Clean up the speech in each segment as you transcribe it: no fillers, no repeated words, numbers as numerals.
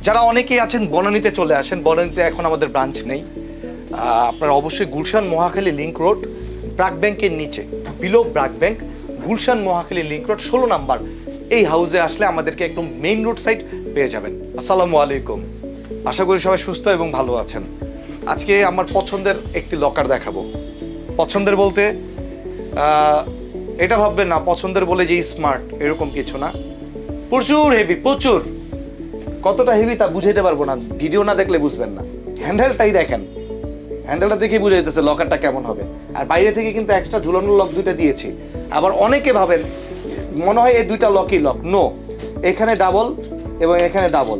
যারা অনেকেই আছেন বনানীতে চলে আসেন, বনানীতে এখন আমাদের ব্রাঞ্চ নেই। আপনারা অবশ্যই গুলশান মহাখালী লিংক রোড, ব্র্যাক ব্যাংকের নিচে, below BRAC bank, Gulshan Mohakhali link road 16 number, এই হাউসে আসলে আমাদেরকে একদম মেইন রোড সাইড পেয়ে যাবেন। আসসালামু আলাইকুম, আশা করি সবাই সুস্থ এবং ভালো আছেন। আজকে আমার পছন্দের একটি লকার দেখাবো। পছন্দের বলতে এটা ভাববেন না পছন্দের বলে যে স্মার্ট, এরকম কিছু না। প্রচুর হেভি, প্রচুর। কতটা হেভি তা বুঝাইতে পারবো না, ভিডিও না দেখলে বুঝবেন না। হ্যান্ডেলটাই দেখেন, হ্যান্ডেলটা দেখেই বুঝে যেতেছে লকারটা কেমন হবে। আর বাইরে থেকে কিন্তু এক্সট্রা ঝুলানোর লক দুইটা দিয়েছি। আবার অনেকে ভাবেন মনে হয় এই দুইটা লকই লক, নো, এখানে ডাবল এবং এখানে ডাবল।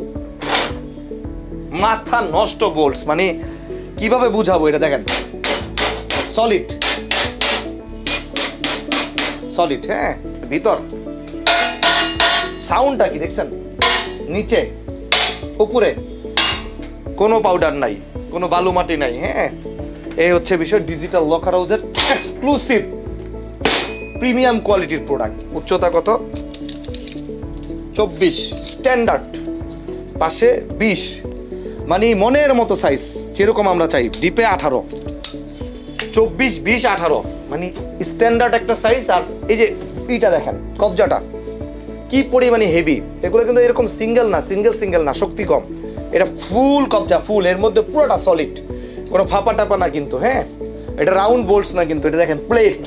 মাথা নষ্ট বোল্টস, মানে কিভাবে বুঝাবো এটা দেখেন। সলিড সলিড, হ্যাঁ। ভিতর সাউন্ডটা কি দেখছেন? নিচে উপরে কোনো পাউডার নাই, কোনো বালু মাটি নাই, হ্যাঁ। এই হচ্ছে বিষয়। ডিজিটাল লকার হাউসের এক্সক্লুসিভ প্রিমিয়াম কোয়ালিটির প্রোডাক্ট। উচ্চতা কত? 24, স্ট্যান্ডার্ড, পাশে 20, মানে মনের মতো সাইজ যেরকম আমরা চাই। ডিপে 18, 24, 20, 18, মানে স্ট্যান্ডার্ড একটা সাইজ। আর এই যে এইটা দেখেন, কবজাটা কি পরিমাণে হেভি। এগুলো কিন্তু এরকম সিঙ্গেল না, শক্তি কম। এটা ফুল কবজা, ফুল। এর মধ্যে পুরোটা সলিড, কোনো ফাঁপা টাপা না কিন্তু, হ্যাঁ। এটা রাউন্ড বোল্টস না কিন্তু, এটা দেখেন প্লেট,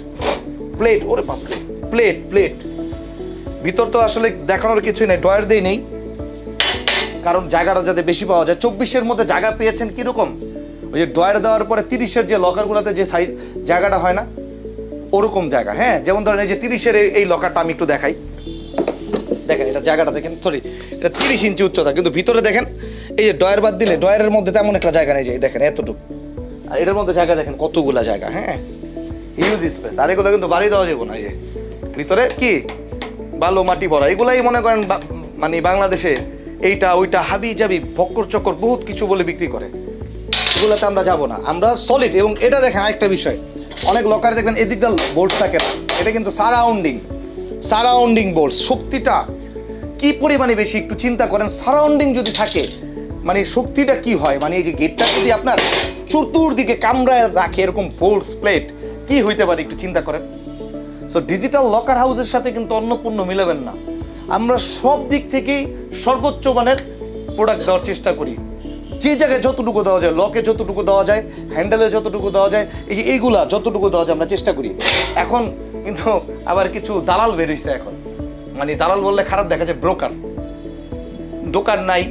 ওরে বাপরে, প্লেট। ভিতর তো আসলে দেখানোর কিছুই নেই, ডয়ার দিয়ে নেই, কারণ জায়গাটা যাতে বেশি পাওয়া যায়। 24-এর মধ্যে জায়গা পেয়েছেন কিরকম? ওই যে ডয়ার দেওয়ার পরে 30-এর যে লকারগুলোতে যে সাইজ জায়গাটা হয় না, ওরকম জায়গা, হ্যাঁ। যেমন ধরেন এই যে 30-এর এই লকারটা আমি একটু দেখাই, দেখেন এটা জায়গাটা দেখেন। সরি, এটা 30 ইঞ্চি উচ্চতা, কিন্তু ভিতরে দেখেন এই যে ডয়ার বাদ দিলে ডয়ারের মধ্যে তেমন একটা জায়গা নেই, যে দেখেন এতটুকু। আর এটার মধ্যে জায়গা দেখেন কতগুলা জায়গা, হ্যাঁ, হিউজ স্পেস। আর এগুলো কিন্তু বাড়ি দেওয়া যাবে না। এই যে ভিতরে কি বালু মাটি ভরা, এগুলাই মনে করেন মানে বাংলাদেশে এইটা ওইটা হাবি জাবি ভক্কর চক্কর বহুত কিছু বলে বিক্রি করে, এগুলোতে আমরা যাব না। আমরা সলিড। এবং এটা দেখেন আরেকটা বিষয়, অনেক লকার দেখবেন এদিকটা বোল্ট থাকে না, এটা কিন্তু সারাউন্ডিং বোল্ট। শক্তিটা কি পরিমাণে বেশি একটু চিন্তা করেন। সারাউন্ডিং যদি থাকে মানে শক্তিটা কি হয়, মানে এই যে গেটটা যদি আপনার চতুর্দিকে কামড়ায় রাখে এরকম বোল্টস প্লেট, কি হইতে পারে একটু চিন্তা করেন। সো ডিজিটাল লকার হাউসের সাথে কিন্তু অন্য পণ্য মিলাবেন না। আমরা সব দিক থেকেই সর্বোচ্চ মানের প্রোডাক্ট দেওয়ার চেষ্টা করি। যে জায়গায় যতটুকু দেওয়া যায়, লকে যতটুকু দেওয়া যায়, হ্যান্ডেলে যতটুকু দেওয়া যায়, এই যে এইগুলা যতটুকু দেওয়া যায় আমরা চেষ্টা করি। এখন কিন্তু আবার কিছু দালাল বেরিয়েছে এখন, মানে দালাল বললে খারাপ দেখা যায়, ব্রোকার। দোকান নাই,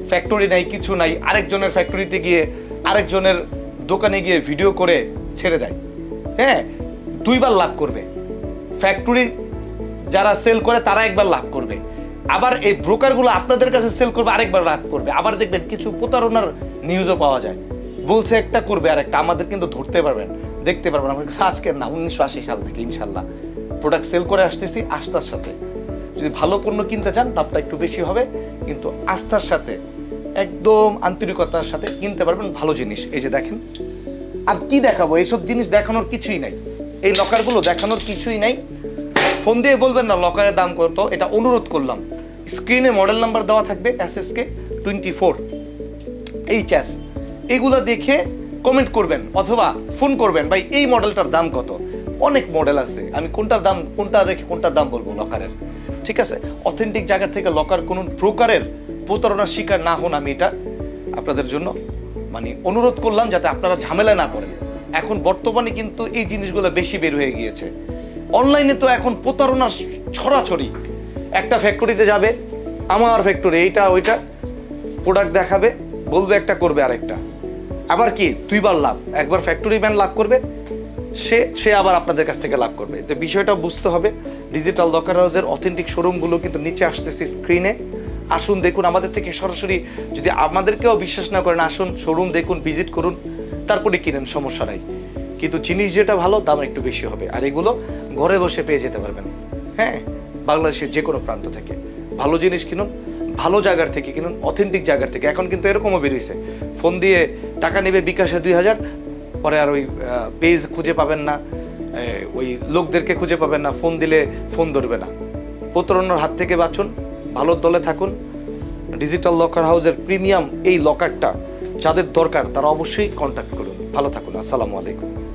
ফ্যাক্টরি নাই, কিছু নাই, আরেকজনের ফ্যাক্টরিতে গিয়ে আরেকজনের দোকানে গিয়ে ভিডিও করে ছেড়ে দেয়, হ্যাঁ। 2 বার লাভ করবে। ফ্যাক্টরি যারা সেল করে তারা 1 বার লাভ করবে, আবার এই ব্রোকারগুলো আপনাদের কাছে সেল করবে, আরেকবার লাভ করবে। আবার দেখবেন কিছু প্রতারণার নিউজও পাওয়া যায়, বলছে একটা করবে আর একটা। আমাদের কিন্তু ধরতে পারবেন, দেখতে পারবেন। আমরা আজকের না, 1980 সাল থেকে ইনশাল্লাহ প্রোডাক্ট সেল করে আসতেছি আস্থার সাথে। যদি ভালো পণ্য কিনতে চান দামটা একটু বেশি হবে, কিন্তু আস্থার সাথে একদম আন্তরিকতার সাথে কিনতে পারবেন ভালো জিনিস। এই যে দেখেন, আর কি দেখাবো, এইসব জিনিস দেখানোর কিছুই নাই, এই লকারগুলো দেখানোর কিছুই নাই। ফোন দিয়ে বলবেন না লকারের দাম কত, এটা অনুরোধ করলাম। স্ক্রিনে মডেল নাম্বার দেওয়া থাকবে, SSK 24 HS, এগুলো দেখে কমেন্ট করবেন অথবা ফোন করবেন, ভাই এই মডেলটার দাম কত। অনেক মডেল আছে, আমি কোনটা রেখে কোনটার দাম বলবো লকারের, ঠিক আছে। অথেন্টিক জায়গা থেকে লকার কোন প্রকারের প্রতারণার শিকার না হন, আমি এটা আপনাদের জন্য মানে অনুরোধ করলাম, যাতে আপনারা ঝামেলা না করেন। এখন বর্তমানে কিন্তু এই জিনিসগুলো বেশি বের হয়ে গিয়েছে। অনলাইনে তো এখন প্রতারণার ছড়াছড়ি। একটা ফ্যাক্টরিতে যাবে, আমার ফ্যাক্টরি এইটা ওইটা, প্রোডাক্ট দেখাবে, বলবে একটা, করবে আরেকটা। আবার কি 2 বার লাভ, একবার ফ্যাক্টরি ম্যান লাভ করবে, সে আবার আপনাদের কাছ থেকে লাভ করবে। তো বিষয়টা বুঝতে হবে। ডিজিটাল লকার হাউসের অথেন্টিক শোরুমগুলো কিন্তু নিচে আসতেছে স্ক্রিনে, আসুন দেখুন আমাদের থেকে সরাসরি। যদি আমাদেরকেও বিশ্বাস না করেন, আসুন শোরুম দেখুন, ভিজিট করুন, তারপরে কিনেন, সমস্যা নাই। কিন্তু জিনিস যেটা ভালো, দাম একটু বেশি হবে। আর এগুলো ঘরে বসে পেয়ে যেতে পারবেন, হ্যাঁ, বাংলাদেশের যে কোনো প্রান্ত থেকে। ভালো জিনিস কিনুন, ভালো জায়গার থেকে কিনুন, অথেন্টিক জায়গার থেকে। এখন কিন্তু এরকমও বেরিয়েছে, ফোন দিয়ে টাকা নেবে বিকাশে 2000, পরে আর ওই পেজ খুঁজে পাবেন না, ওই লোকদেরকে খুঁজে পাবেন না, ফোন দিলে ফোন ধরবে না। প্রতারণার হাত থেকে বাঁচুন, ভালোর দলে থাকুন, ডিজিটাল লকার হাউসের প্রিমিয়াম এই লকারটা যাদের দরকার তারা অবশ্যই কন্ট্যাক্ট করুন। ভালো থাকুন, আসসালামু আলাইকুম।